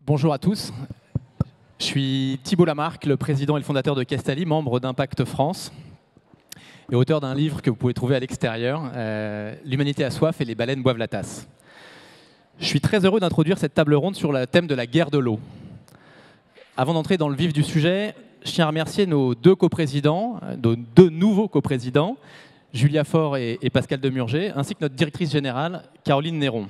Bonjour à tous. Je suis Thibault Lamarque, le président et le fondateur de Castali, membre d'Impact France et auteur d'un livre que vous pouvez trouver à l'extérieur, L'humanité a soif et les baleines boivent la tasse. Je suis très heureux d'introduire cette table ronde sur le thème de la guerre de l'eau. Avant d'entrer dans le vif du sujet, je tiens à remercier nos deux coprésidents, nos deux nouveaux coprésidents, Julia Faure et Pascal Demurger, ainsi que notre directrice générale, Caroline Néron.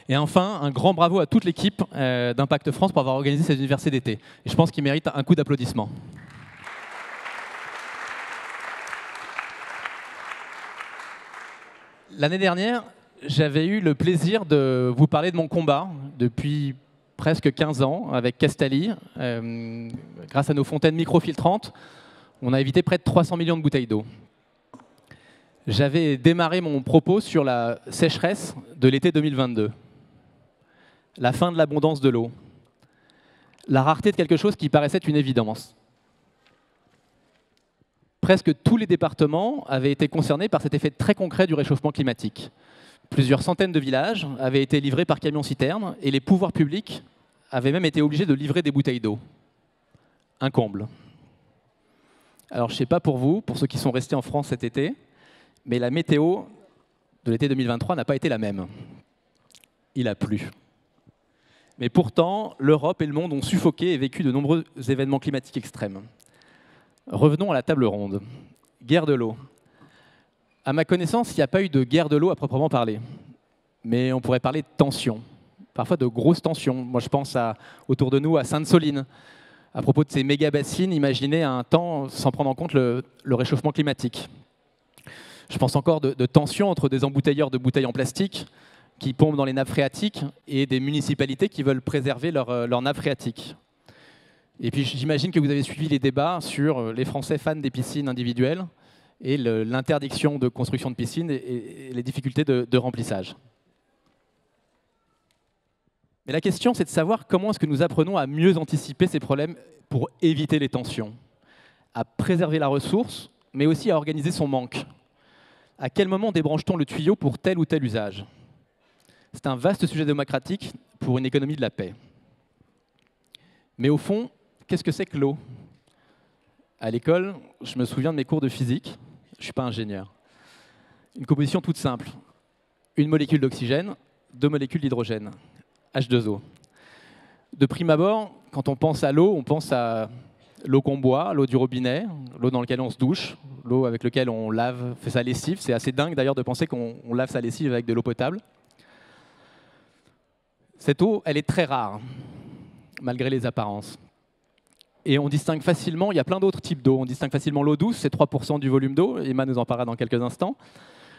Et enfin, un grand bravo à toute l'équipe d'Impact France pour avoir organisé cette université d'été. Et je pense qu'il mérite un coup d'applaudissement. L'année dernière, j'avais eu le plaisir de vous parler de mon combat depuis presque 15 ans avec Castali. Grâce à nos fontaines microfiltrantes, on a évité près de 300 millions de bouteilles d'eau. J'avais démarré mon propos sur la sécheresse de l'été 2022. La fin de l'abondance de l'eau, la rareté de quelque chose qui paraissait une évidence. Presque tous les départements avaient été concernés par cet effet très concret du réchauffement climatique. Plusieurs centaines de villages avaient été livrés par camion-citerne et les pouvoirs publics avaient même été obligés de livrer des bouteilles d'eau. Un comble. Alors je ne sais pas pour vous, pour ceux qui sont restés en France cet été, mais la météo de l'été 2023 n'a pas été la même. Il a plu. Mais pourtant, l'Europe et le monde ont suffoqué et vécu de nombreux événements climatiques extrêmes. Revenons à la table ronde. Guerre de l'eau. À ma connaissance, il n'y a pas eu de guerre de l'eau à proprement parler. Mais on pourrait parler de tensions, parfois de grosses tensions. Moi, je pense autour de nous à Sainte-Soline, à propos de ces méga-bassines imaginées à un temps sans prendre en compte le réchauffement climatique. Je pense encore de tensions entre des embouteilleurs de bouteilles en plastique qui pompent dans les nappes phréatiques et des municipalités qui veulent préserver leurs nappes phréatiques. Et puis j'imagine que vous avez suivi les débats sur les Français fans des piscines individuelles et l'interdiction de construction de piscines et les difficultés de remplissage. Mais la question, c'est de savoir comment est-ce que nous apprenons à mieux anticiper ces problèmes pour éviter les tensions, à préserver la ressource, mais aussi à organiser son manque. À quel moment débranche-t-on le tuyau pour tel ou tel usage ? C'est un vaste sujet démocratique pour une économie de la paix. Mais au fond, qu'est-ce que c'est que l'eau ? À l'école, je me souviens de mes cours de physique. Je ne suis pas ingénieur. Une composition toute simple. Une molécule d'oxygène, 2 molécules d'hydrogène, H2O. De prime abord, quand on pense à l'eau, on pense à l'eau qu'on boit, l'eau du robinet, l'eau dans laquelle on se douche, l'eau avec laquelle on fait sa lessive. C'est assez dingue d'ailleurs de penser qu'on lave sa lessive avec de l'eau potable. Cette eau, elle est très rare, malgré les apparences. Et on distingue facilement, il y a plein d'autres types d'eau. On distingue facilement l'eau douce, c'est 3% du volume d'eau. Emma nous en parlera dans quelques instants.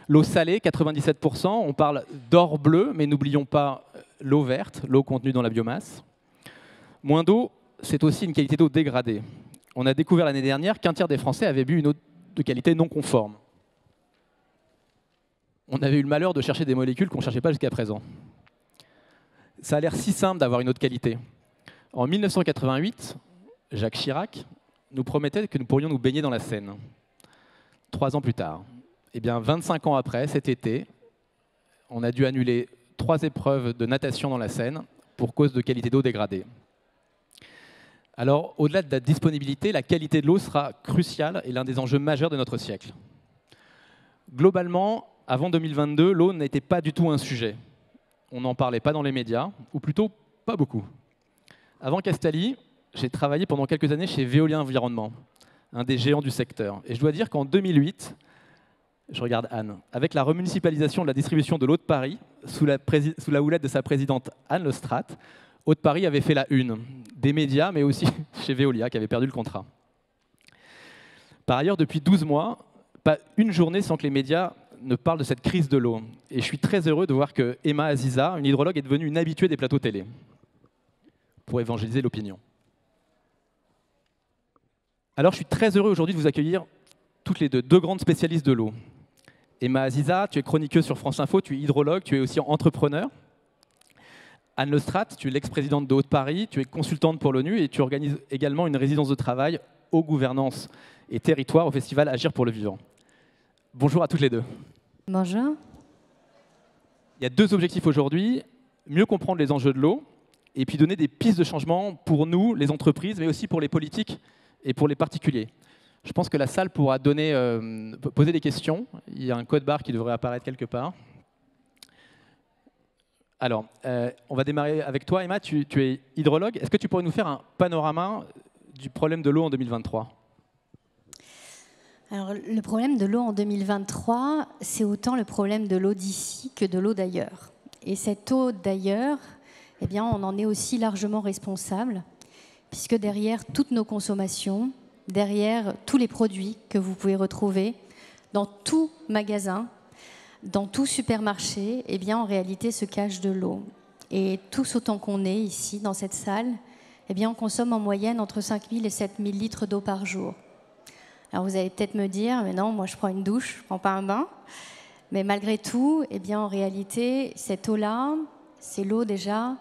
L'eau salée, 97%. On parle d'or bleu, mais n'oublions pas l'eau verte, l'eau contenue dans la biomasse. Moins d'eau, c'est aussi une qualité d'eau dégradée. On a découvert l'année dernière qu'un tiers des Français avaient bu une eau de qualité non conforme. On avait eu le malheur de chercher des molécules qu'on ne cherchait pas jusqu'à présent. Ça a l'air si simple d'avoir une eau de qualité. En 1988, Jacques Chirac nous promettait que nous pourrions nous baigner dans la Seine. 3 ans plus tard, eh bien 25 ans après, cet été, on a dû annuler 3 épreuves de natation dans la Seine pour cause de qualité d'eau dégradée. Alors, au-delà de la disponibilité, la qualité de l'eau sera cruciale et l'un des enjeux majeurs de notre siècle. Globalement, avant 2022, l'eau n'était pas du tout un sujet. On n'en parlait pas dans les médias, ou plutôt pas beaucoup. Avant Castali, j'ai travaillé pendant quelques années chez Veolia Environnement, un des géants du secteur. Et je dois dire qu'en 2008, je regarde Anne, avec la remunicipalisation de la distribution de l'eau de Paris, sous la houlette de sa présidente Anne Lestrade, Eau de Paris avait fait la une des médias, mais aussi chez Veolia, qui avait perdu le contrat. Par ailleurs, depuis 12 mois, pas une journée sans que les médias ne parlent de cette crise de l'eau. Et je suis très heureux de voir que Emma Aziza, une hydrologue, est devenue une habituée des plateaux télé pour évangéliser l'opinion. Alors je suis très heureux aujourd'hui de vous accueillir toutes les deux grandes spécialistes de l'eau. Emma Aziza, tu es chroniqueuse sur France Info, tu es hydrologue, tu es aussi entrepreneur. Anne Lestrade, tu es l'ex-présidente de Haute-Paris, tu es consultante pour l'ONU et tu organises également une résidence de travail aux gouvernances et territoires au festival Agir pour le vivant. Bonjour à toutes les deux. Bonjour. Il y a 2 objectifs aujourd'hui. Mieux comprendre les enjeux de l'eau et puis donner des pistes de changement pour nous, les entreprises, mais aussi pour les politiques et pour les particuliers. Je pense que la salle pourra poser des questions. Il y a un code barre qui devrait apparaître quelque part. Alors, on va démarrer avec toi, Emma. Tu es hydrologue. Est-ce que tu pourrais nous faire un panorama du problème de l'eau en 2023 ? Alors, le problème de l'eau en 2023, c'est autant le problème de l'eau d'ici que de l'eau d'ailleurs. Et cette eau d'ailleurs, eh bien, on en est aussi largement responsable, puisque derrière toutes nos consommations, derrière tous les produits que vous pouvez retrouver dans tout magasin, dans tout supermarché, eh bien, en réalité, se cache de l'eau. Et tous autant qu'on est ici, dans cette salle, eh bien, on consomme en moyenne entre 5 000 et 7 000 litres d'eau par jour. Alors, vous allez peut-être me dire, mais non, moi, je prends une douche, je ne prends pas un bain. Mais malgré tout, eh bien, en réalité, cette eau-là, c'est l'eau déjà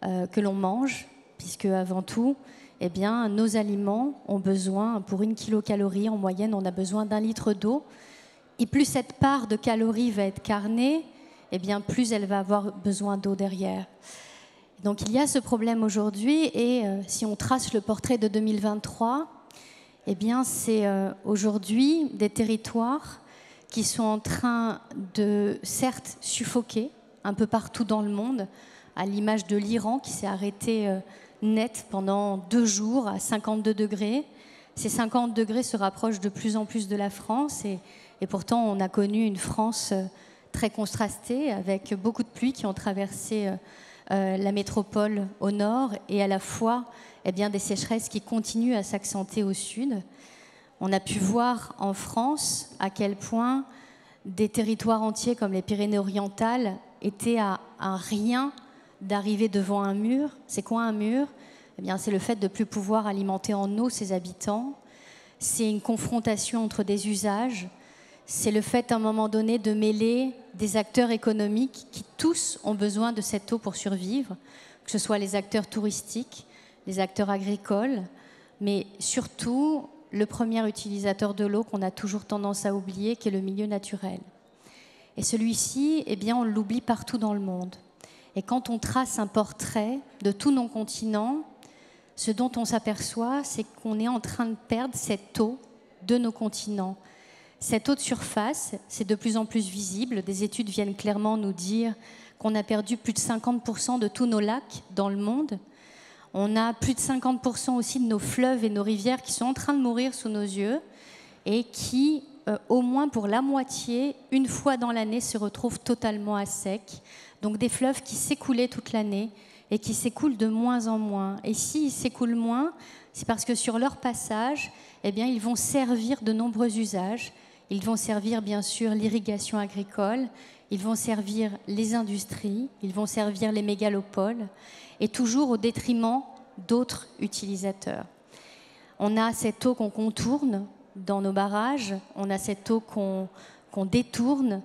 que l'on mange, puisque avant tout, eh bien, nos aliments ont besoin, pour 1 kilocalorie, en moyenne, on a besoin d'1 litre d'eau. Et plus cette part de calories va être carnée, eh bien, plus elle va avoir besoin d'eau derrière. Donc il y a ce problème aujourd'hui, et si on trace le portrait de 2023, eh bien, c'est aujourd'hui des territoires qui sont en train de, certes, suffoquer un peu partout dans le monde, à l'image de l'Iran qui s'est arrêté net pendant 2 jours à 52 degrés. Ces 50 degrés se rapprochent de plus en plus de la France, et pourtant on a connu une France très contrastée, avec beaucoup de pluies qui ont traversé la métropole au nord, et à la fois eh bien, des sécheresses qui continuent à s'accentuer au sud. On a pu voir en France à quel point des territoires entiers comme les Pyrénées-Orientales étaient à rien d'arriver devant un mur. C'est quoi un mur ? Eh bien, c'est le fait de ne plus pouvoir alimenter en eau ses habitants. C'est une confrontation entre des usages. C'est le fait, à un moment donné, de mêler des acteurs économiques qui tous ont besoin de cette eau pour survivre, que ce soit les acteurs touristiques, les acteurs agricoles, mais surtout le premier utilisateur de l'eau qu'on a toujours tendance à oublier, qui est le milieu naturel. Et celui-ci, eh bien, on l'oublie partout dans le monde. Et quand on trace un portrait de tous nos continents, ce dont on s'aperçoit, c'est qu'on est en train de perdre cette eau de nos continents. Cette eau de surface, c'est de plus en plus visible. Des études viennent clairement nous dire qu'on a perdu plus de 50% de tous nos lacs dans le monde. On a plus de 50% aussi de nos fleuves et nos rivières qui sont en train de mourir sous nos yeux et qui, au moins pour la moitié, une fois dans l'année, se retrouvent totalement à sec. Donc des fleuves qui s'écoulaient toute l'année et qui s'écoulent de moins en moins. Et s'ils s'écoulent moins, c'est parce que sur leur passage, eh bien, ils vont servir de nombreux usages. Ils vont servir bien sûr l'irrigation agricole, ils vont servir les industries, ils vont servir les mégalopoles, et toujours au détriment d'autres utilisateurs. On a cette eau qu'on contourne dans nos barrages, on a cette eau qu'on détourne,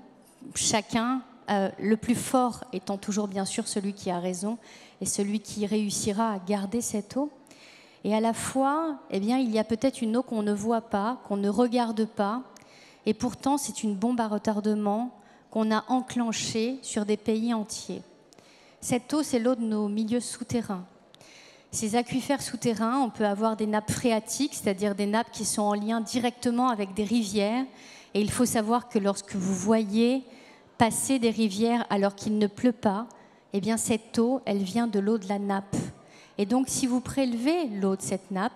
chacun, le plus fort étant toujours bien sûr celui qui a raison et celui qui réussira à garder cette eau. Et à la fois, eh bien, il y a peut-être une eau qu'on ne voit pas, qu'on ne regarde pas, et pourtant c'est une bombe à retardement qu'on a enclenchée sur des pays entiers. Cette eau, c'est l'eau de nos milieux souterrains. Ces aquifères souterrains, on peut avoir des nappes phréatiques, c'est-à-dire des nappes qui sont en lien directement avec des rivières. Et il faut savoir que lorsque vous voyez passer des rivières alors qu'il ne pleut pas, eh bien cette eau, elle vient de l'eau de la nappe. Et donc, si vous prélevez l'eau de cette nappe,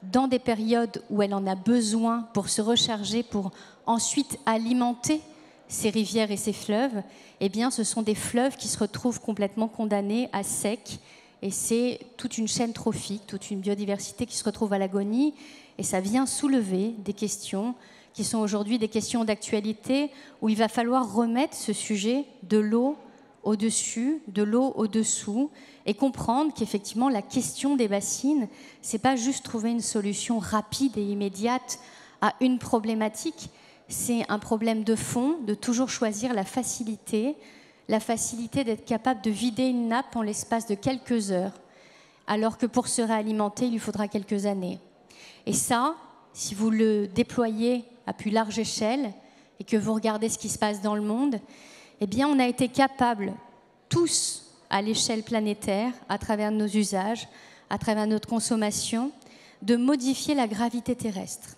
dans des périodes où elle en a besoin pour se recharger, pour ensuite alimenter ces rivières et ces fleuves, eh bien, ce sont des fleuves qui se retrouvent complètement condamnés à sec. Et c'est toute une chaîne trophique, toute une biodiversité qui se retrouve à l'agonie. Et ça vient soulever des questions qui sont aujourd'hui des questions d'actualité où il va falloir remettre ce sujet de l'eau au-dessus, de l'eau au-dessous, et comprendre qu'effectivement, la question des bassines, ce n'est pas juste trouver une solution rapide et immédiate à une problématique, c'est un problème de fond, de toujours choisir la facilité d'être capable de vider une nappe en l'espace de quelques heures, alors que pour se réalimenter, il lui faudra quelques années. Et ça, si vous le déployez à plus large échelle et que vous regardez ce qui se passe dans le monde, eh bien, on a été capables, tous, à l'échelle planétaire, à travers nos usages, à travers notre consommation, de modifier la gravité terrestre.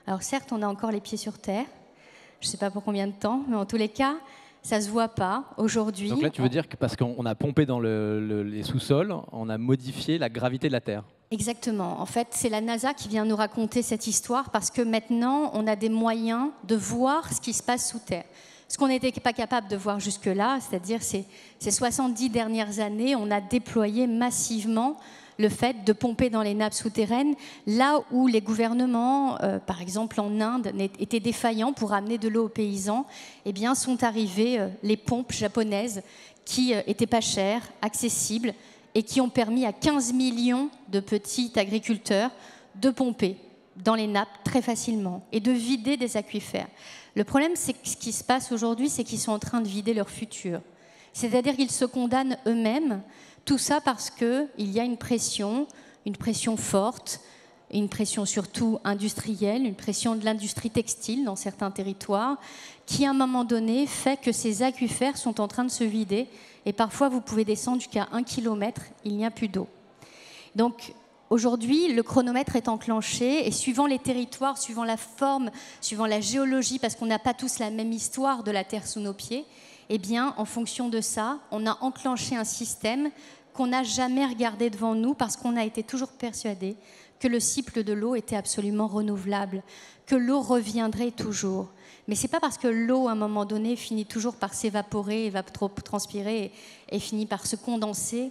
Alors certes, on a encore les pieds sur Terre, je ne sais pas pour combien de temps, mais en tous les cas, ça ne se voit pas aujourd'hui. Donc là, tu veux dire que parce qu'on a pompé dans les sous-sols, on a modifié la gravité de la Terre? Exactement. En fait, c'est la NASA qui vient nous raconter cette histoire parce que maintenant, on a des moyens de voir ce qui se passe sous Terre. Ce qu'on n'était pas capable de voir jusque-là, c'est-à-dire ces 70 dernières années, on a déployé massivement le fait de pomper dans les nappes souterraines, là où les gouvernements, par exemple en Inde, étaient défaillants pour amener de l'eau aux paysans, eh bien, sont arrivées les pompes japonaises qui étaient pas chères, accessibles, et qui ont permis à 15 millions de petits agriculteurs de pomper dans les nappes très facilement et de vider des aquifères. Le problème, c'est que ce qui se passe aujourd'hui, c'est qu'ils sont en train de vider leur futur. C'est-à-dire qu'ils se condamnent eux-mêmes, tout ça parce qu'il y a une pression forte, une pression surtout industrielle, une pression de l'industrie textile dans certains territoires, qui à un moment donné fait que ces aquifères sont en train de se vider et parfois vous pouvez descendre jusqu'à 1 kilomètre, il n'y a plus d'eau. Donc aujourd'hui, le chronomètre est enclenché et suivant les territoires, suivant la forme, suivant la géologie, parce qu'on n'a pas tous la même histoire de la Terre sous nos pieds, eh bien, en fonction de ça, on a enclenché un système qu'on n'a jamais regardé devant nous parce qu'on a été toujours persuadé que le cycle de l'eau était absolument renouvelable, que l'eau reviendrait toujours. Mais ce n'est pas parce que l'eau, à un moment donné, finit toujours par s'évaporer, transpirer et finit par se condenser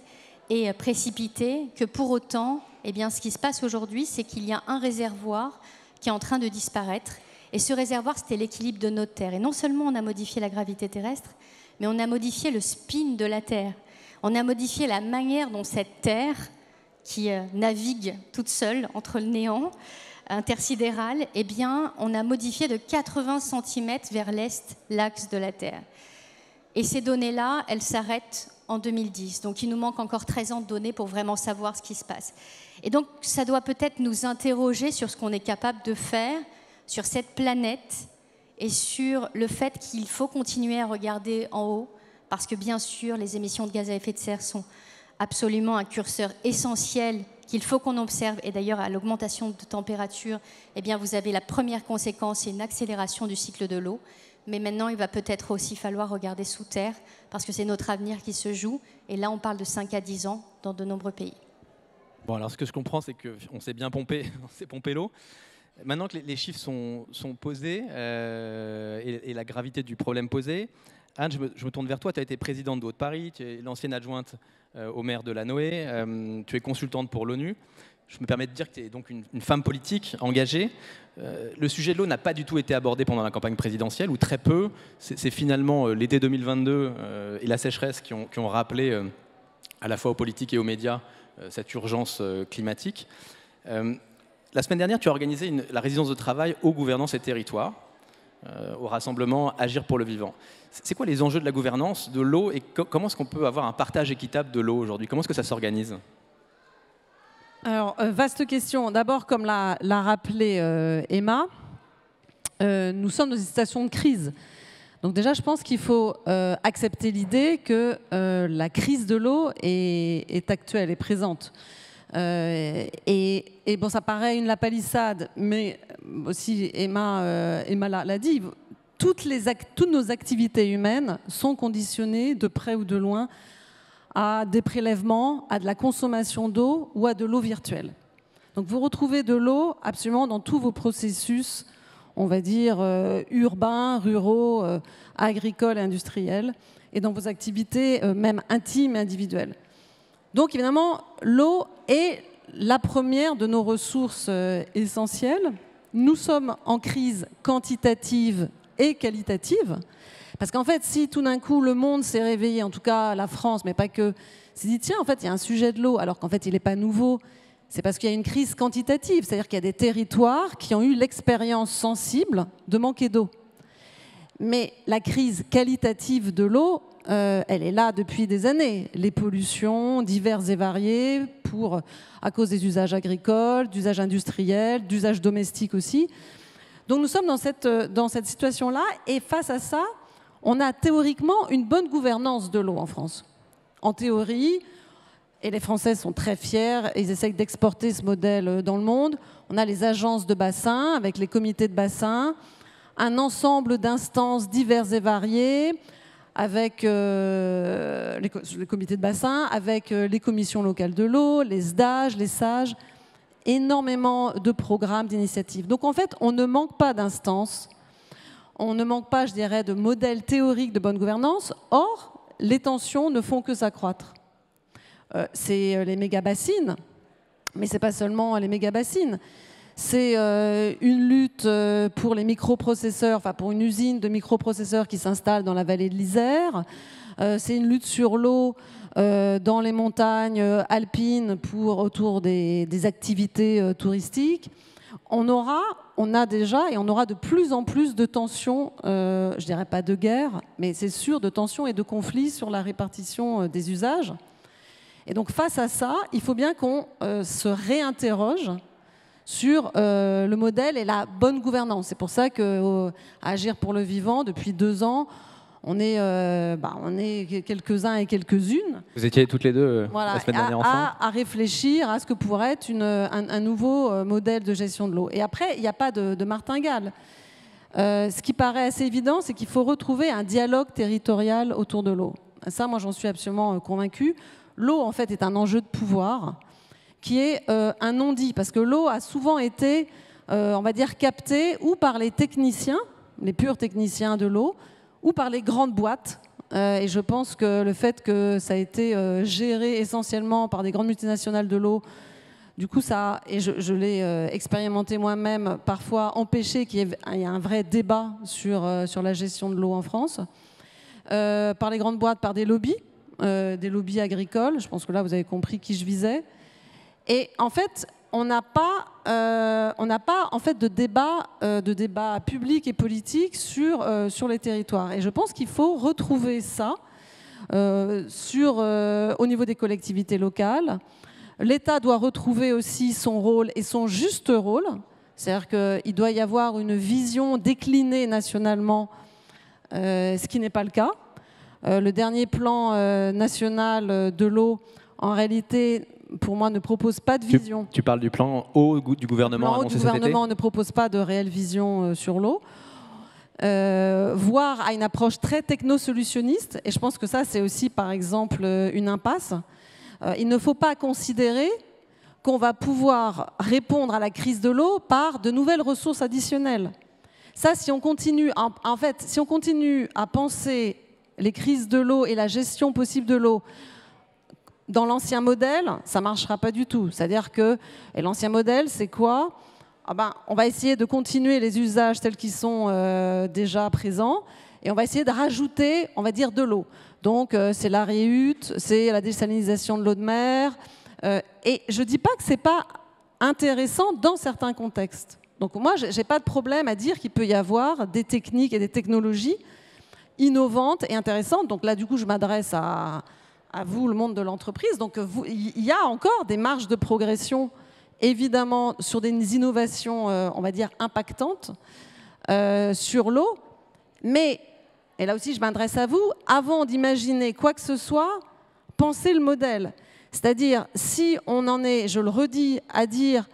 et précipiter, que pour autant, eh bien, ce qui se passe aujourd'hui, c'est qu'il y a un réservoir qui est en train de disparaître. Et ce réservoir, c'était l'équilibre de notre Terre. Et non seulement on a modifié la gravité terrestre, mais on a modifié le spin de la Terre. On a modifié la manière dont cette Terre, qui navigue toute seule entre le néant intersidéral, eh bien, on a modifié de 80 cm vers l'est l'axe de la Terre. Et ces données-là, elles s'arrêtent en 2010. Donc, il nous manque encore 13 ans de données pour vraiment savoir ce qui se passe. Et donc, ça doit peut-être nous interroger sur ce qu'on est capable de faire sur cette planète et sur le fait qu'il faut continuer à regarder en haut, parce que bien sûr, les émissions de gaz à effet de serre sont absolument un curseur essentiel qu'il faut qu'on observe. Et d'ailleurs, à l'augmentation de température, eh bien, vous avez la première conséquence, c'est une accélération du cycle de l'eau. Mais maintenant, il va peut-être aussi falloir regarder sous terre, parce que c'est notre avenir qui se joue. Et là, on parle de 5 à 10 ans dans de nombreux pays. Bon, alors ce que je comprends, c'est qu'on s'est bien pompé, on s'est pompé l'eau. Maintenant que les chiffres sont posés et la gravité du problème posé, Anne, je me tourne vers toi. Tu as été présidente de Haute-Paris, tu es l'ancienne adjointe au maire de Lannoy, tu es consultante pour l'ONU. Je me permets de dire que tu es donc une femme politique engagée. Le sujet de l'eau n'a pas du tout été abordé pendant la campagne présidentielle, ou très peu. C'est finalement l'été 2022 et la sécheresse qui ont rappelé à la fois aux politiques et aux médias cette urgence climatique. La semaine dernière, tu as organisé la résidence de travail aux gouvernances et territoires, au rassemblement Agir pour le vivant. C'est quoi les enjeux de la gouvernance de l'eau et comment est-ce qu'on peut avoir un partage équitable de l'eau aujourd'hui? Comment est-ce que ça s'organise? Alors, vaste question. D'abord, comme l'a rappelé Emma, nous sommes dans une situation de crise. Donc déjà, je pense qu'il faut accepter l'idée que la crise de l'eau est actuelle, est présente. Et bon, ça paraît une lapalissade, mais aussi Emma l'a dit, toutes nos activités humaines sont conditionnées de près ou de loin à des prélèvements, à de la consommation d'eau ou à de l'eau virtuelle. Donc vous retrouvez de l'eau absolument dans tous vos processus, on va dire urbains, ruraux, agricoles et industriels, et dans vos activités même intimes et individuelles. Donc évidemment, l'eau est la première de nos ressources essentielles. Nous sommes en crise quantitative et qualitative. Parce qu'en fait, si tout d'un coup le monde s'est réveillé, en tout cas la France, mais pas que, s'est dit tiens, en fait, il y a un sujet de l'eau, alors qu'en fait, il n'est pas nouveau, c'est parce qu'il y a une crise quantitative, c'est-à-dire qu'il y a des territoires qui ont eu l'expérience sensible de manquer d'eau. Mais la crise qualitative de l'eau, elle est là depuis des années. Les pollutions diverses et variées, à cause des usages agricoles, d'usages industriels, d'usages domestiques aussi. Donc nous sommes dans cette situation-là, et face à ça, on a théoriquement une bonne gouvernance de l'eau en France. en théorie, et les Français sont très fiers, ils essayent d'exporter ce modèle dans le monde. On a les agences de bassin avec les comités de bassin, un ensemble d'instances diverses et variées, avec les comités de bassin, avec les commissions locales de l'eau, les SDAGE, les SAGE, énormément de programmes, d'initiatives. Donc en fait, on ne manque pas d'instances, on ne manque pas, je dirais, de modèles théoriques de bonne gouvernance. Or, les tensions ne font que s'accroître. C'est les méga-bassines, mais ce n'est pas seulement les méga-bassines. C'est une lutte pour les microprocesseurs, enfin pour une usine de microprocesseurs qui s'installe dans la vallée de l'Isère. C'est une lutte sur l'eau dans les montagnes alpines autour des activités touristiques. On a déjà et on aura de plus en plus de tensions, je ne dirais pas de guerre, mais c'est sûr, de tensions et de conflits sur la répartition des usages. Et donc face à ça, il faut bien qu'on se réinterroge sur le modèle et la bonne gouvernance. C'est pour ça qu'à Agir pour le vivant, depuis 2 ans, on est quelques-uns et quelques-unes. Vous étiez toutes les deux voilà, la semaine dernière ensemble. À réfléchir à ce que pourrait être un nouveau modèle de gestion de l'eau. Et après, il n'y a pas de martingale. Ce qui paraît assez évident, c'est qu'il faut retrouver un dialogue territorial autour de l'eau. Ça, moi, j'en suis absolument convaincue. L'eau, en fait, est un enjeu de pouvoir qui est un non-dit, parce que l'eau a souvent été, on va dire, captée ou par les techniciens, les purs techniciens de l'eau, ou par les grandes boîtes. Et je pense que le fait que ça a été géré essentiellement par des grandes multinationales de l'eau, du coup, ça, et je l'ai expérimenté moi-même, parfois empêché qu'il y ait un vrai débat sur la gestion de l'eau en France, par les grandes boîtes, par des lobbies agricoles. Je pense que là, vous avez compris qui je visais. Et en fait, on n'a pas en fait de débat public et politique sur les territoires. Et je pense qu'il faut retrouver ça au niveau des collectivités locales. L'État doit retrouver aussi son rôle et son juste rôle. C'est-à-dire qu'il doit y avoir une vision déclinée nationalement, ce qui n'est pas le cas. Le dernier plan national de l'eau, en réalité, pour moi, ne propose pas de vision. Tu parles du plan eau du gouvernement annoncé cet été ? Le gouvernement ne propose pas de réelle vision sur l'eau, voire à une approche très techno-solutionniste. Et je pense que ça, c'est aussi, par exemple, une impasse. Il ne faut pas considérer qu'on va pouvoir répondre à la crise de l'eau par de nouvelles ressources additionnelles. Ça, si on continue, en fait, si on continue à penser les crises de l'eau et la gestion possible de l'eau dans l'ancien modèle, ça ne marchera pas du tout. C'est-à-dire que l'ancien modèle, c'est quoi ? On va essayer de continuer les usages tels qu'ils sont déjà présents et on va essayer de rajouter, on va dire, de l'eau. Donc, c'est la réhute, c'est la désalinisation de l'eau de mer. Et je ne dis pas que ce n'est pas intéressant dans certains contextes. Donc, moi, je n'ai pas de problème à dire qu'il peut y avoir des techniques et des technologies innovantes et intéressantes. Donc là, du coup, je m'adresse à vous, le monde de l'entreprise. Donc, il y a encore des marges de progression, évidemment, sur des innovations, on va dire, impactantes sur l'eau. Mais, et là aussi, je m'adresse à vous, avant d'imaginer quoi que ce soit, pensez le modèle. C'est-à-dire, si on en est, je le redis, à dire,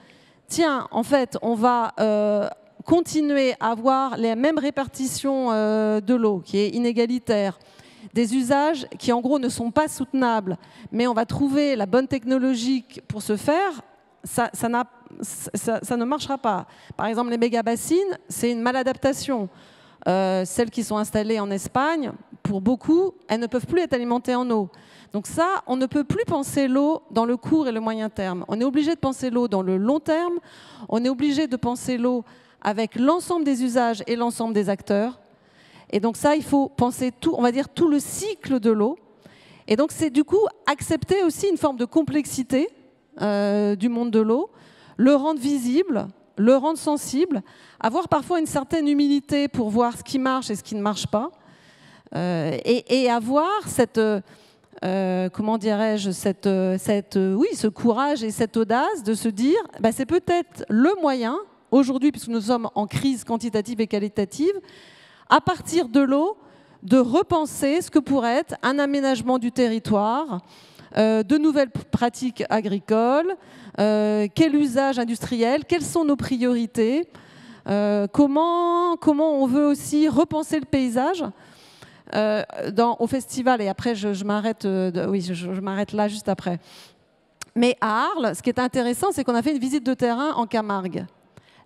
tiens, en fait, on va continuer à avoir les mêmes répartitions de l'eau, qui est inégalitaire, des usages qui, en gros, ne sont pas soutenables, mais on va trouver la bonne technologie pour ce faire, ça ne marchera pas. Par exemple, les méga-bassines, c'est une maladaptation. Celles qui sont installées en Espagne, pour beaucoup, elles ne peuvent plus être alimentées en eau. Donc ça, on ne peut plus penser l'eau dans le court et le moyen terme. On est obligé de penser l'eau dans le long terme. On est obligé de penser l'eau avec l'ensemble des usages et l'ensemble des acteurs. Et donc ça, il faut penser tout, on va dire tout le cycle de l'eau. Et donc c'est du coup accepter aussi une forme de complexité du monde de l'eau, le rendre visible, le rendre sensible, avoir parfois une certaine humilité pour voir ce qui marche et ce qui ne marche pas, et avoir cette, comment dirais-je, ce courage et cette audace de se dire, c'est peut-être le moyen, aujourd'hui, puisque nous sommes en crise quantitative et qualitative, à partir de l'eau, de repenser ce que pourrait être un aménagement du territoire, de nouvelles pratiques agricoles, quel usage industriel, quelles sont nos priorités, comment on veut aussi repenser le paysage au festival. Et après, je m'arrête je m'arrête là juste après. Mais à Arles, ce qui est intéressant, c'est qu'on a fait une visite de terrain en Camargue.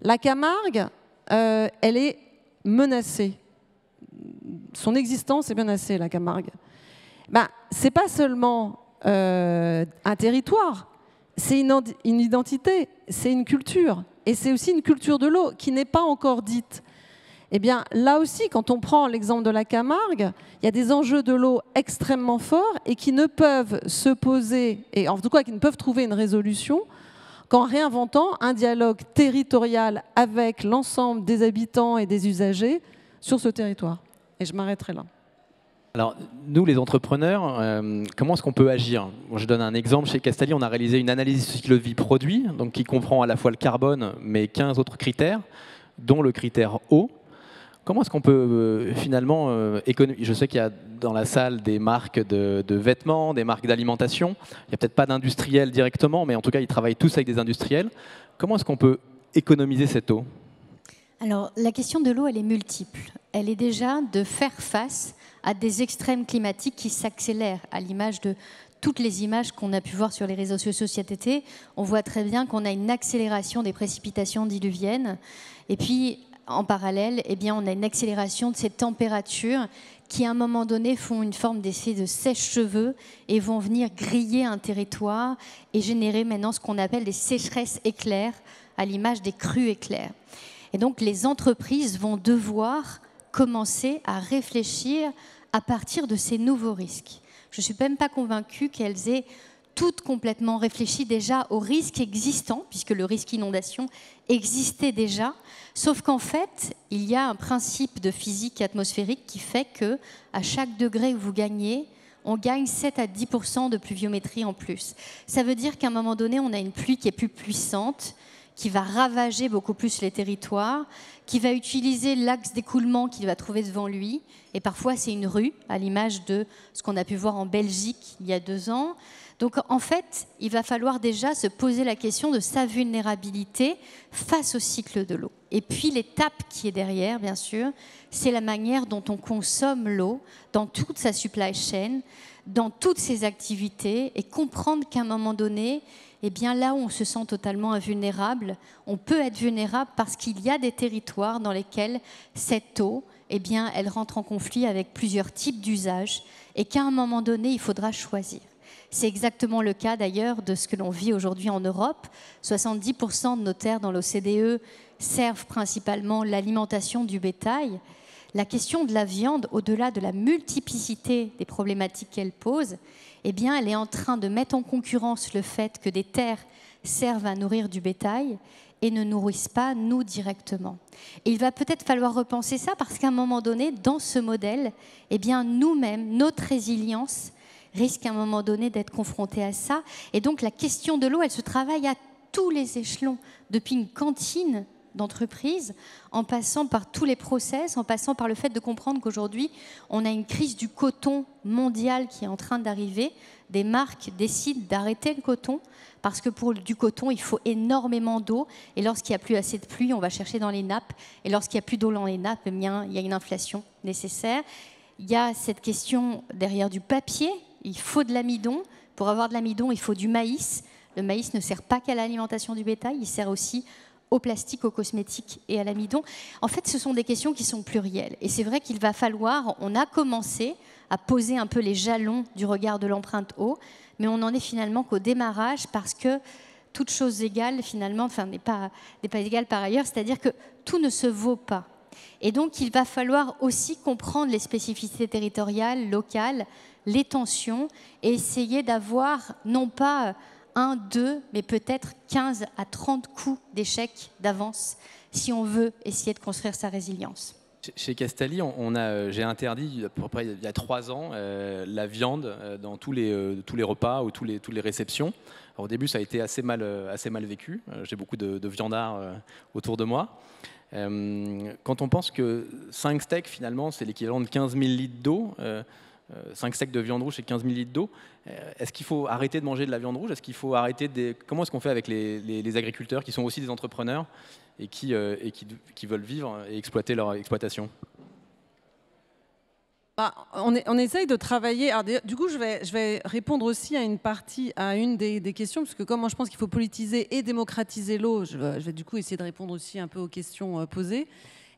La Camargue, elle est menacée. Son existence est menacée, la Camargue. C'est pas seulement un territoire, c'est une identité, c'est une culture. Et c'est aussi une culture de l'eau qui n'est pas encore dite. Eh bien, là aussi, quand on prend l'exemple de la Camargue, il y a des enjeux de l'eau extrêmement forts et qui ne peuvent se poser, et en tout cas qui ne peuvent trouver une résolution qu'en réinventant un dialogue territorial avec l'ensemble des habitants et des usagers sur ce territoire. Et je m'arrêterai là. Alors, nous, les entrepreneurs, comment est-ce qu'on peut agir? Je donne un exemple. Chez Castalli, on a réalisé une analyse du cycle de vie produit, donc qui comprend à la fois le carbone, mais 15 autres critères, dont le critère eau. Comment est-ce qu'on peut finalement économiser? Je sais qu'il y a dans la salle des marques de vêtements, des marques d'alimentation. Il n'y a peut-être pas d'industriels directement, mais en tout cas, ils travaillent tous avec des industriels. Comment est-ce qu'on peut économiser cette eau? Alors, la question de l'eau, elle est multiple. Elle est déjà de faire face à des extrêmes climatiques qui s'accélèrent, à l'image de toutes les images qu'on a pu voir sur les réseaux sociaux cet été. On voit très bien qu'on a une accélération des précipitations diluviennes. Et puis, en parallèle, eh bien, on a une accélération de ces températures qui, à un moment donné, font une forme d'effet de sèche-cheveux et vont venir griller un territoire et générer maintenant ce qu'on appelle des sécheresses éclairs, à l'image des crues éclairs. Et donc, les entreprises vont devoir commencer à réfléchir à partir de ces nouveaux risques. Je ne suis même pas convaincue qu'elles aient toutes complètement réfléchi déjà aux risques existants, puisque le risque inondation existait déjà, sauf qu'en fait, il y a un principe de physique atmosphérique qui fait que à chaque degré où vous gagnez, on gagne 7 à 10% de pluviométrie en plus. Ça veut dire qu'à un moment donné, on a une pluie qui est plus puissante, qui va ravager beaucoup plus les territoires, qui va utiliser l'axe d'écoulement qu'il va trouver devant lui. Et parfois, c'est une rue, à l'image de ce qu'on a pu voir en Belgique il y a 2 ans. Donc, en fait, il va falloir déjà se poser la question de sa vulnérabilité face au cycle de l'eau. Et puis, l'étape qui est derrière, bien sûr, c'est la manière dont on consomme l'eau dans toute sa supply chain, dans toutes ses activités, et comprendre qu'à un moment donné, eh bien là où on se sent totalement invulnérable, on peut être vulnérable parce qu'il y a des territoires dans lesquels cette eau, eh bien, elle rentre en conflit avec plusieurs types d'usages et qu'à un moment donné, il faudra choisir. C'est exactement le cas d'ailleurs de ce que l'on vit aujourd'hui en Europe. 70% de nos terres dans l'OCDE servent principalement l'alimentation du bétail. La question de la viande, au-delà de la multiplicité des problématiques qu'elle pose, eh bien, elle est en train de mettre en concurrence le fait que des terres servent à nourrir du bétail et ne nourrissent pas nous directement. Et il va peut-être falloir repenser ça parce qu'à un moment donné, dans ce modèle, eh bien, nous-mêmes, notre résilience risque à un moment donné d'être confrontée à ça. Et donc, la question de l'eau, elle se travaille à tous les échelons, depuis une cantine d'entreprise, en passant par tous les process, en passant par le fait de comprendre qu'aujourd'hui, on a une crise du coton mondial qui est en train d'arriver. Des marques décident d'arrêter le coton parce que pour du coton, il faut énormément d'eau. Et lorsqu'il n'y a plus assez de pluie, on va chercher dans les nappes. Et lorsqu'il n'y a plus d'eau dans les nappes, eh bien, il y a une inflation nécessaire. Il y a cette question derrière du papier. Il faut de l'amidon. Pour avoir de l'amidon, il faut du maïs. Le maïs ne sert pas qu'à l'alimentation du bétail, il sert aussi au plastique, aux cosmétiques et à l'amidon. En fait, ce sont des questions qui sont plurielles. Et c'est vrai qu'il va falloir, on a commencé à poser un peu les jalons du regard de l'empreinte eau, mais on n'en est finalement qu'au démarrage parce que toute chose égale, finalement, enfin, n'est pas égale par ailleurs, c'est-à-dire que tout ne se vaut pas. Et donc, il va falloir aussi comprendre les spécificités territoriales, locales, les tensions, et essayer d'avoir, non pas 1, 2, mais peut-être 15 à 30 coups d'échec d'avance si on veut essayer de construire sa résilience. Chez Castalli, j'ai interdit à peu près il y a 3 ans la viande dans tous les repas ou toutes les réceptions. Alors, au début, ça a été assez mal vécu. J'ai beaucoup de viandards autour de moi. Quand on pense que 5 steaks, finalement, c'est l'équivalent de 15 000 litres d'eau, 5 steaks de viande rouge, c'est 15 000 litres d'eau, est-ce qu'il faut arrêter de manger de la viande rouge? Est-ce qu'il faut arrêter Comment est-ce qu'on fait avec les agriculteurs qui sont aussi des entrepreneurs et qui veulent vivre et exploiter leur exploitation? On essaye de travailler. Alors, du coup, je vais répondre aussi à une des questions, parce que comme moi je pense qu'il faut politiser et démocratiser l'eau, je vais du coup essayer de répondre aussi un peu aux questions posées.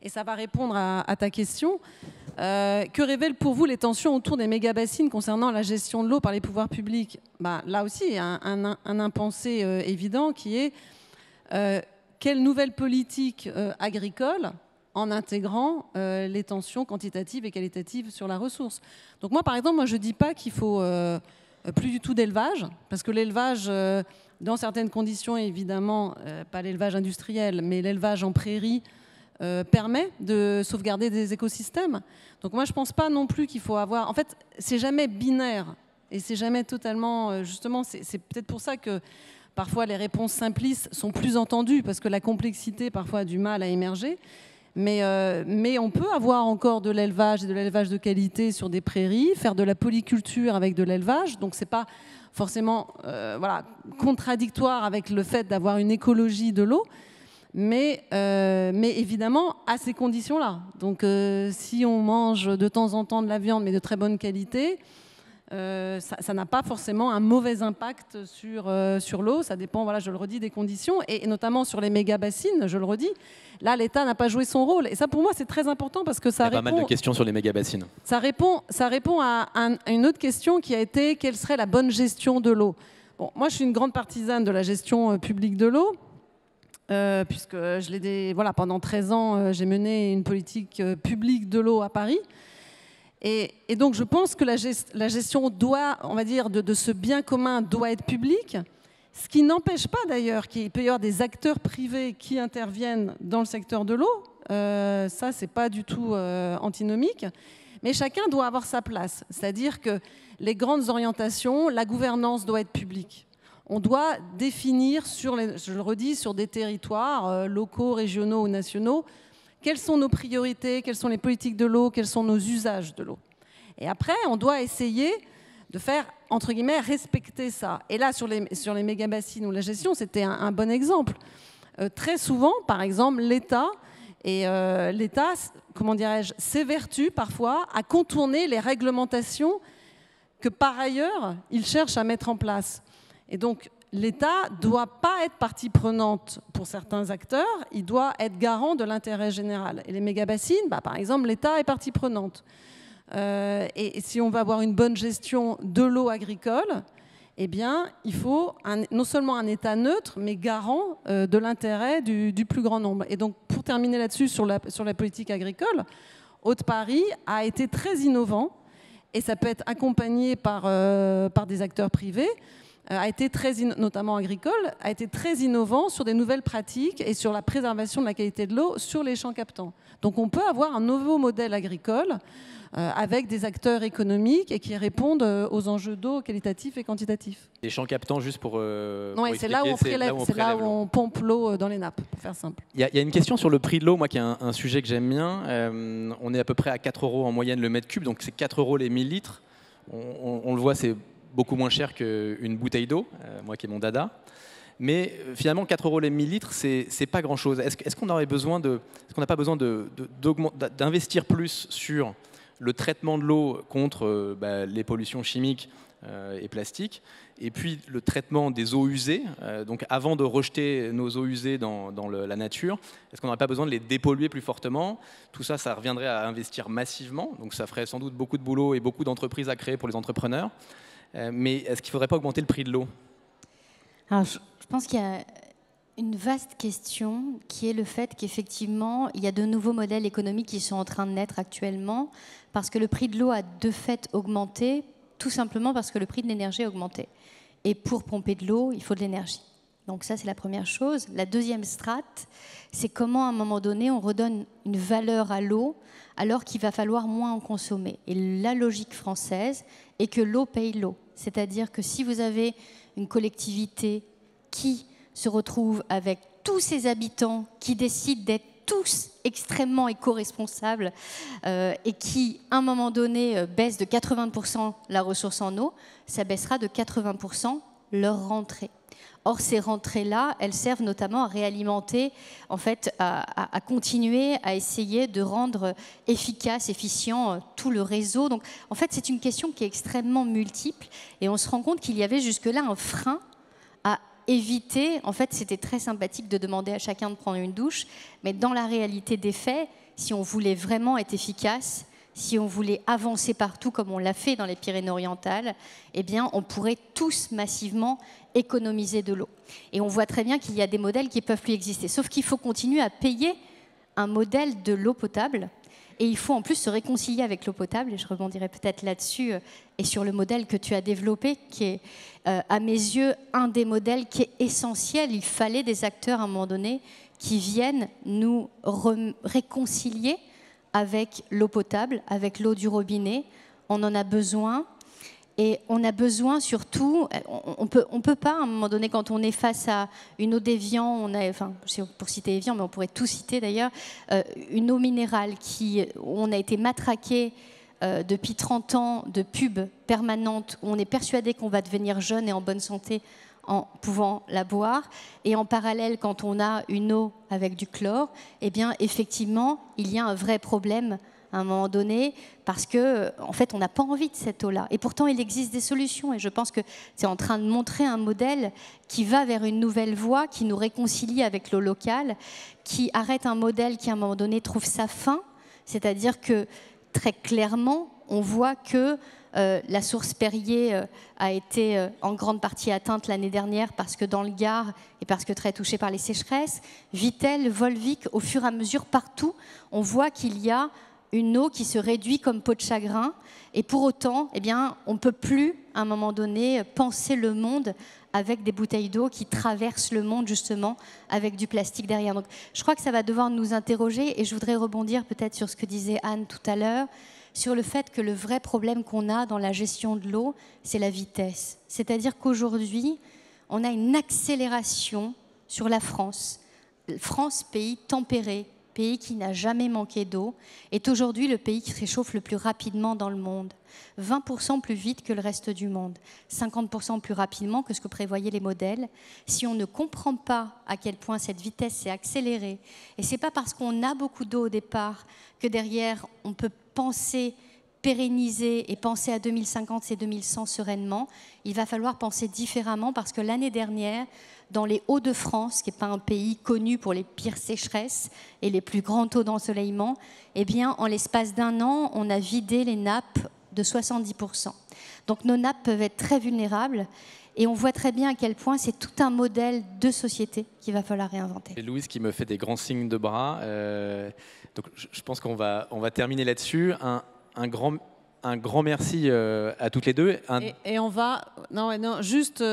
Et ça va répondre à ta question. Que révèlent pour vous les tensions autour des méga-bassines concernant la gestion de l'eau par les pouvoirs publics? Là aussi, il y a un impensé évident qui est quelle nouvelle politique agricole en intégrant les tensions quantitatives et qualitatives sur la ressource. Donc moi, par exemple, je ne dis pas qu'il faut plus du tout d'élevage, parce que l'élevage, dans certaines conditions, évidemment, pas l'élevage industriel, mais l'élevage en prairie, permet de sauvegarder des écosystèmes. Donc moi, je ne pense pas non plus qu'il faut avoir... En fait, c'est jamais binaire, et c'est jamais totalement... Justement, c'est peut-être pour ça que parfois les réponses simplistes sont plus entendues, parce que la complexité, parfois, a du mal à émerger. Mais on peut avoir encore de l'élevage et de l'élevage de qualité sur des prairies, faire de la polyculture avec de l'élevage. Donc, ce n'est pas forcément contradictoire avec le fait d'avoir une écologie de l'eau. Mais évidemment, à ces conditions-là. Donc, si on mange de temps en temps de la viande, mais de très bonne qualité, ça n'a pas forcément un mauvais impact sur l'eau. Ça dépend, je le redis, des conditions. Et notamment sur les méga-bassines, je le redis, là, l'État n'a pas joué son rôle. Et ça, pour moi, c'est très important parce que ça répond... Il y a pas mal de questions sur les méga-bassines. Ça répond à une autre question qui a été quelle serait la bonne gestion de l'eau. Bon, moi, je suis une grande partisane de la gestion publique de l'eau. Puisque pendant 13 ans, j'ai mené une politique publique de l'eau à Paris. Et donc, je pense que la gestion doit, on va dire, de ce bien commun doit être publique, ce qui n'empêche pas d'ailleurs qu'il peut y avoir des acteurs privés qui interviennent dans le secteur de l'eau. Ça, c'est pas du tout antinomique. Mais chacun doit avoir sa place. C'est-à-dire que les grandes orientations, la gouvernance doit être publique. On doit définir, je le redis, sur des territoires locaux, régionaux ou nationaux, quelles sont nos priorités, quelles sont les politiques de l'eau, quels sont nos usages de l'eau. Et après, on doit essayer de faire, entre guillemets, respecter ça. Et là, sur les méga-bassines ou la gestion, c'était un bon exemple. Très souvent, par exemple, l'État, comment dirais-je, s'évertue parfois à contourner les réglementations que, par ailleurs, il cherche à mettre en place. Et donc, l'État ne doit pas être partie prenante pour certains acteurs, il doit être garant de l'intérêt général. Et les méga-bassines, par exemple, l'État est partie prenante. Et si on veut avoir une bonne gestion de l'eau agricole, eh bien, il faut non seulement un État neutre, mais garant de l'intérêt du plus grand nombre. Et donc, pour terminer là-dessus, sur la politique agricole, Haute-Paris a été très innovant, et ça peut être accompagné par des acteurs privés, notamment agricole, a été très innovant sur des nouvelles pratiques et sur la préservation de la qualité de l'eau sur les champs captants. Donc on peut avoir un nouveau modèle agricole avec des acteurs économiques et qui répondent aux enjeux d'eau qualitatifs et quantitatifs. Les champs captants, juste pour c'est là où on prélève, c'est là où on pompe l'eau dans les nappes, pour faire simple. Il y a une question sur le prix de l'eau, moi qui est un sujet que j'aime bien. On est à peu près à 4 € en moyenne le mètre cube, donc c'est 4 € les 1000 litres. On le voit, c'est beaucoup moins cher qu'une bouteille d'eau, moi qui est mon dada. Mais finalement, 4 € les 1000 litres, c'est pas grand-chose. Est-ce qu'on n'a pas besoin d'investir plus sur le traitement de l'eau contre les pollutions chimiques et plastiques, et puis le traitement des eaux usées, donc avant de rejeter nos eaux usées dans la nature, est-ce qu'on n'aurait pas besoin de les dépolluer plus fortement? Tout ça, ça reviendrait à investir massivement, donc ça ferait sans doute beaucoup de boulot et beaucoup d'entreprises à créer pour les entrepreneurs. Mais est-ce qu'il ne faudrait pas augmenter le prix de l'eau? Alors, je pense qu'il y a une vaste question qui est le fait qu'effectivement, il y a de nouveaux modèles économiques qui sont en train de naître actuellement parce que le prix de l'eau a de fait augmenté, tout simplement parce que le prix de l'énergie a augmenté. Et pour pomper de l'eau, il faut de l'énergie. Donc ça, c'est la première chose. La deuxième strate, c'est comment, à un moment donné, on redonne une valeur à l'eau alors qu'il va falloir moins en consommer. Et la logique française est que l'eau paye l'eau. C'est-à-dire que si vous avez une collectivité qui se retrouve avec tous ses habitants qui décident d'être tous extrêmement éco-responsables et qui, à un moment donné, baissent de 80% la ressource en eau, ça baissera de 80% leur rentrée. Or, ces rentrées-là, elles servent notamment à réalimenter, en fait, à continuer à essayer de rendre efficace, efficient tout le réseau. Donc, en fait, c'est une question qui est extrêmement multiple et on se rend compte qu'il y avait jusque-là un frein à éviter. En fait, c'était très sympathique de demander à chacun de prendre une douche, mais dans la réalité des faits, si on voulait vraiment être efficace, si on voulait avancer partout comme on l'a fait dans les Pyrénées-Orientales, eh bien, on pourrait tous massivement économiser de l'eau. Et on voit très bien qu'il y a des modèles qui ne peuvent plus exister. Sauf qu'il faut continuer à payer un modèle de l'eau potable. Et il faut en plus se réconcilier avec l'eau potable. Et je rebondirai peut-être là-dessus et sur le modèle que tu as développé, qui est, à mes yeux, un des modèles qui est essentiel. Il fallait des acteurs, à un moment donné, qui viennent nous réconcilier avec l'eau potable, avec l'eau du robinet. On en a besoin. Et on a besoin surtout, on peut pas, à un moment donné, quand on est face à une eau d'Évian, enfin, pour citer Évian, mais on pourrait tout citer d'ailleurs, une eau minérale où on a été matraqué depuis 30 ans de pubs permanentes, où on est persuadé qu'on va devenir jeune et en bonne santé en pouvant la boire. Et en parallèle, quand on a une eau avec du chlore, eh bien, effectivement, il y a un vrai problème à un moment donné, parce que en fait, on n'a pas envie de cette eau-là. Et pourtant, il existe des solutions. Et je pense que c'est en train de montrer un modèle qui va vers une nouvelle voie, qui nous réconcilie avec l'eau locale, qui arrête un modèle qui, à un moment donné, trouve sa fin. C'est-à-dire que, très clairement, on voit que la source Perrier a été en grande partie atteinte l'année dernière parce que dans le Gard et parce que très touchée par les sécheresses. Vittel, Volvic, au fur et à mesure, partout, on voit qu'il y a une eau qui se réduit comme peau de chagrin. Et pour autant, eh bien, on ne peut plus, à un moment donné, penser le monde avec des bouteilles d'eau qui traversent le monde, justement, avec du plastique derrière. Donc, je crois que ça va devoir nous interroger. Et je voudrais rebondir peut-être sur ce que disait Anne tout à l'heure, sur le fait que le vrai problème qu'on a dans la gestion de l'eau, c'est la vitesse. C'est-à-dire qu'aujourd'hui, on a une accélération sur la France. France, pays tempéré, pays qui n'a jamais manqué d'eau, est aujourd'hui le pays qui se réchauffe le plus rapidement dans le monde. 20% plus vite que le reste du monde, 50% plus rapidement que ce que prévoyaient les modèles. Si on ne comprend pas à quel point cette vitesse s'est accélérée, et ce n'est pas parce qu'on a beaucoup d'eau au départ que derrière on peut penser pérenniser et penser à 2050 et 2100 sereinement, il va falloir penser différemment parce que l'année dernière, dans les Hauts-de-France, qui n'est pas un pays connu pour les pires sécheresses et les plus grands taux d'ensoleillement, eh bien, en l'espace d'un an, on a vidé les nappes de 70%. Donc nos nappes peuvent être très vulnérables et on voit très bien à quel point c'est tout un modèle de société qu'il va falloir réinventer. C'est Louise qui me fait des grands signes de bras. Donc je pense qu'on va terminer là-dessus. Un grand merci à toutes les deux. Et on va... Non, juste...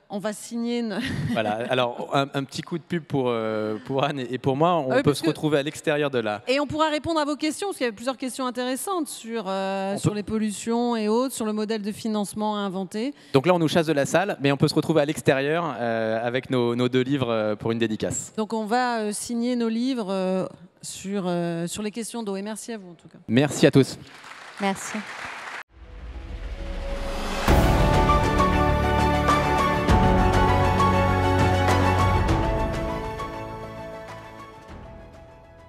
on va signer une... Voilà, alors un petit coup de pub pour Anne et pour moi. On peut se retrouver à l'extérieur de la... Et on pourra répondre à vos questions, parce qu'il y avait plusieurs questions intéressantes sur les pollutions et autres, sur le modèle de financement à inventer. Donc là, on nous chasse de la salle, mais on peut se retrouver à l'extérieur avec nos 2 livres pour une dédicace. Donc on va signer nos livres sur les questions d'eau. Et merci à vous, en tout cas. Merci à tous. Merci.